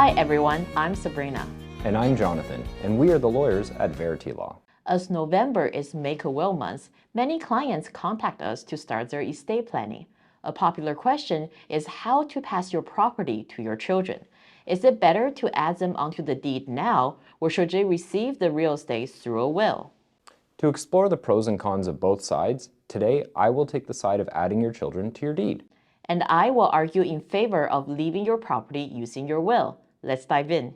Hi everyone, I'm Sabrina. And I'm Jonathan, and we are the lawyers at Verity Law. As November is Make-A-Will month, many clients contact us to start their estate planning. A popular question is how to pass your property to your children. Is it better to add them onto the deed now, or should they receive the real estate through a will? To explore the pros and cons of both sides, today I will take the side of adding your children to your deed. And I will argue in favor of leaving your property using your will. Let's dive in.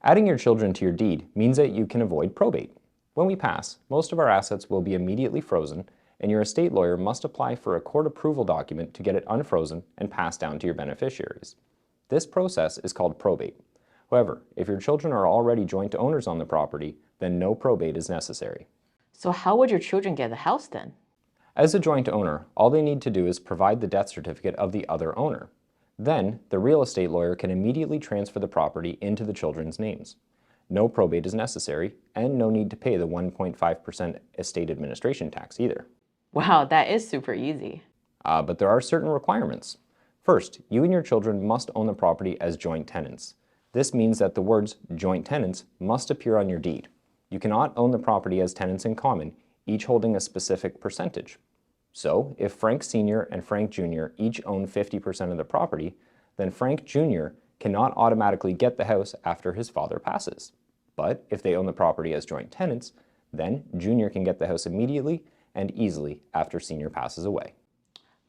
Adding your children to your deed means that you can avoid probate. When we pass, most of our assets will be immediately frozen, and your estate lawyer must apply for a court approval document to get it unfrozen and passed down to your beneficiaries. This process is called probate. However, if your children are already joint owners on the property, then no probate is necessary. So how would your children get the house then? As a joint owner, all they need to do is provide the death certificate of the other owner. Then, the real estate lawyer can immediately transfer the property into the children's names. No probate is necessary, and no need to pay the 1.5% estate administration tax either. Wow, that is super easy. But there are certain requirements. First, you and your children must own the property as joint tenants. This means that the words joint tenants must appear on your deed. You cannot own the property as tenants in common, each holding a specific percentage. So, if Frank Sr. and Frank Jr. each own 50% of the property, then Frank Jr. cannot automatically get the house after his father passes. But if they own the property as joint tenants, then Jr. can get the house immediately and easily after Sr. passes away.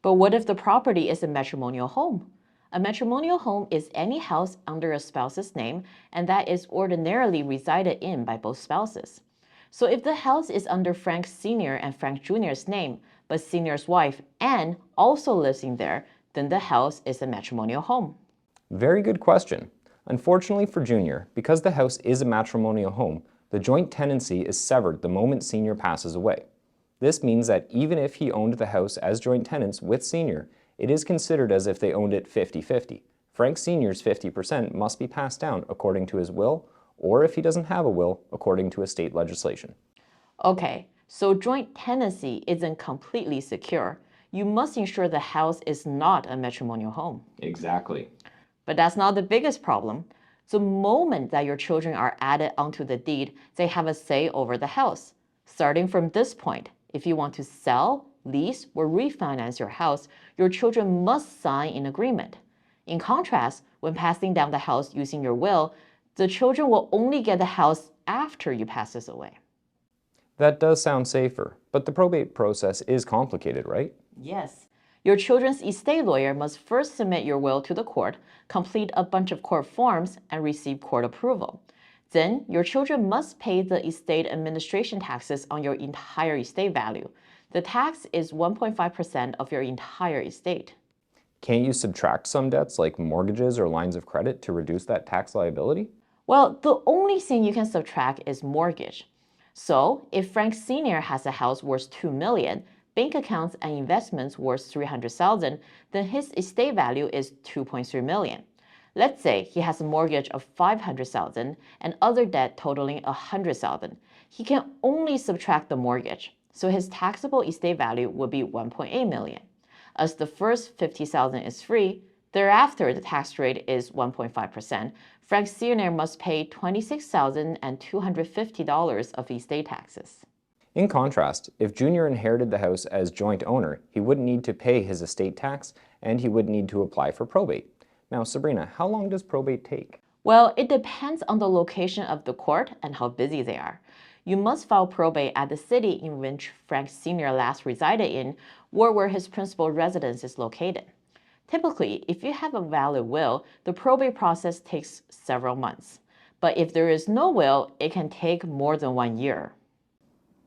But what if the property is a matrimonial home? A matrimonial home is any house under a spouse's name and that is ordinarily resided in by both spouses. So if the house is under Frank Sr. and Frank Jr.'s name, but Sr.'s wife, Anne, also lives in there, then the house is a matrimonial home. Very good question. Unfortunately for Jr., because the house is a matrimonial home, the joint tenancy is severed the moment Sr. passes away. This means that even if he owned the house as joint tenants with Sr., it is considered as if they owned it 50-50. Frank Sr.'s 50% must be passed down according to his will, or if he doesn't have a will, according to estate legislation. Okay, so joint tenancy isn't completely secure. You must ensure the house is not a matrimonial home. Exactly. But that's not the biggest problem. The moment that your children are added onto the deed, they have a say over the house. Starting from this point, if you want to sell, lease, or refinance your house, your children must sign an agreement. In contrast, when passing down the house using your will, the children will only get the house after you pass this away. That does sound safer, but the probate process is complicated, right? Yes. Your children's estate lawyer must first submit your will to the court, complete a bunch of court forms, and receive court approval. Then, your children must pay the estate administration taxes on your entire estate value. The tax is 1.5% of your entire estate. Can't you subtract some debts like mortgages or lines of credit to reduce that tax liability? Well, the only thing you can subtract is mortgage. So, if Frank Sr. has a house worth $2 million, bank accounts and investments worth $300,000, then his estate value is $2.3 million. Let's say he has a mortgage of $500,000 and other debt totaling $100,000. He can only subtract the mortgage, so his taxable estate value would be $1.8 million. As the first $50,000 is free, thereafter the tax rate is 1.5%. Frank Sr. must pay $26,250 of estate taxes. In contrast, if Jr. inherited the house as joint owner, he wouldn't need to pay his estate tax and he wouldn't need to apply for probate. Now, Sabrina, how long does probate take? Well, it depends on the location of the court and how busy they are. You must file probate at the city in which Frank Sr. last resided in or where his principal residence is located. Typically, if you have a valid will, the probate process takes several months. But if there is no will, it can take more than 1 year.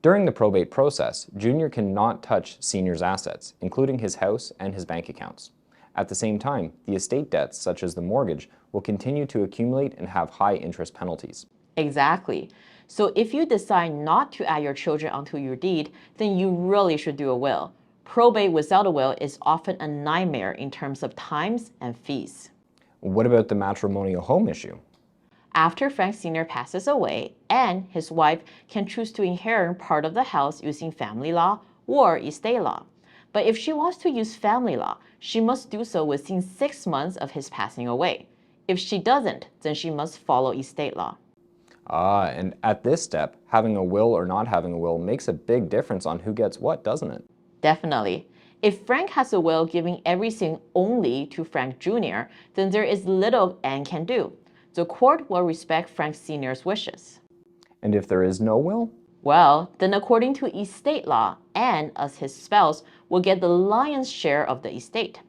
During the probate process, Jr. cannot touch Sr.'s assets, including his house and his bank accounts. At the same time, the estate debts, such as the mortgage, will continue to accumulate and have high interest penalties. Exactly. So if you decide not to add your children onto your deed, then you really should do a will. Probate without a will is often a nightmare in terms of times and fees. What about the matrimonial home issue? After Frank Sr. passes away, Anne, his wife, can choose to inherit part of the house using family law or estate law. But if she wants to use family law, she must do so within 6 months of his passing away. If she doesn't, then she must follow estate law. And at this step, having a will or not having a will makes a big difference on who gets what, doesn't it? Definitely. If Frank has a will giving everything only to Frank Jr., then there is little Anne can do. The court will respect Frank Sr.'s wishes. And if there is no will? Well, then according to estate law, Anne, as his spouse, will get the lion's share of the estate.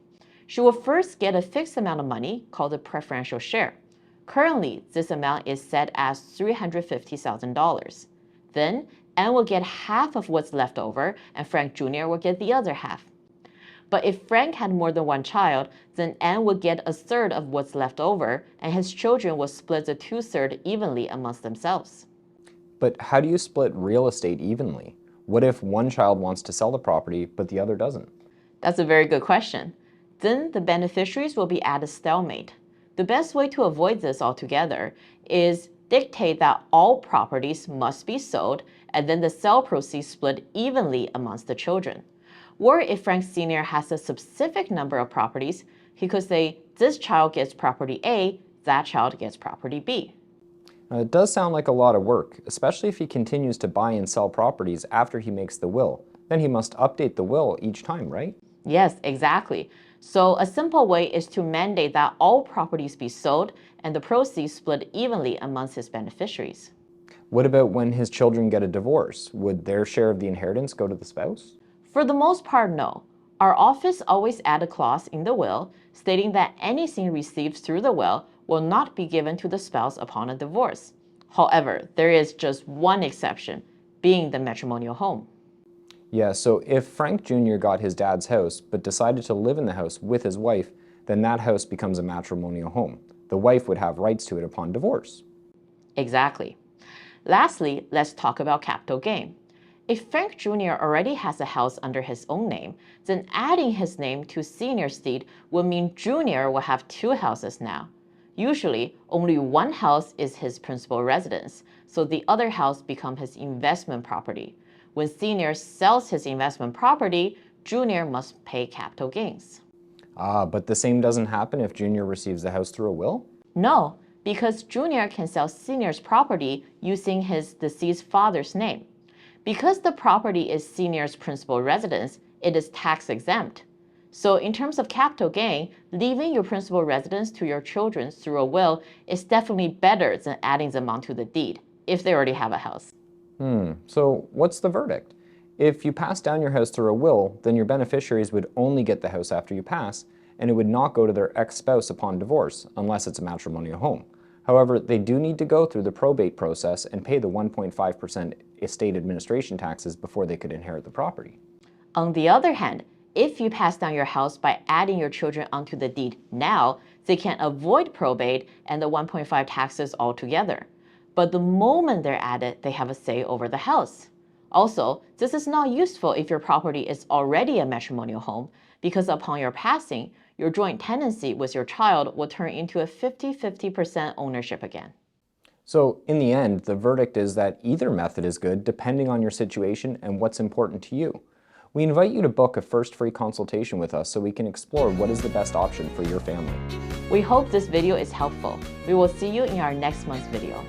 She will first get a fixed amount of money called a preferential share. Currently, this amount is set as $350,000. Then, Anne will get half of what's left over, and Frank Jr. will get the other half. But if Frank had more than one child, then Anne would get a third of what's left over, and his children will split the two-thirds evenly amongst themselves. But how do you split real estate evenly? What if one child wants to sell the property, but the other doesn't? That's a very good question. Then the beneficiaries will be at a stalemate. The best way to avoid this altogether is dictate that all properties must be sold and then the sale proceeds split evenly amongst the children. Or if Frank Sr. has a specific number of properties, he could say, this child gets property A, that child gets property B. It does sound like a lot of work, especially if he continues to buy and sell properties after he makes the will. Then he must update the will each time, right? Yes, exactly. So a simple way is to mandate that all properties be sold and the proceeds split evenly amongst his beneficiaries. What about when his children get a divorce? Would their share of the inheritance go to the spouse? For the most part, no. Our office always add a clause in the will stating that anything received through the will will not be given to the spouse upon a divorce. However, there is just one exception, being the matrimonial home. Yeah, so if Frank Jr. got his dad's house but decided to live in the house with his wife, then that house becomes a matrimonial home. The wife would have rights to it upon divorce. Exactly. Lastly, let's talk about capital gain. If Frank Jr. already has a house under his own name, then adding his name to Senior's deed would mean Jr. will have two houses now. Usually, only one house is his principal residence, so the other house becomes his investment property. When Senior sells his investment property, Jr. must pay capital gains. But the same doesn't happen if Jr. receives the house through a will? No, because Jr. can sell Senior's property using his deceased father's name. Because the property is Senior's principal residence, it is tax exempt. So in terms of capital gain, leaving your principal residence to your children through a will is definitely better than adding them onto the deed, if they already have a house. So what's the verdict? If you pass down your house through a will, then your beneficiaries would only get the house after you pass, and it would not go to their ex-spouse upon divorce, unless it's a matrimonial home. However, they do need to go through the probate process and pay the 1.5% estate administration taxes before they could inherit the property. On the other hand, if you pass down your house by adding your children onto the deed now, they can avoid probate and the 1.5 taxes altogether. But the moment they're added, they have a say over the house. Also, this is not useful if your property is already a matrimonial home, because upon your passing, your joint tenancy with your child will turn into a 50-50% ownership again. So in the end, the verdict is that either method is good depending on your situation and what's important to you. We invite you to book a first free consultation with us so we can explore what is the best option for your family. We hope this video is helpful. We will see you in our next month's video.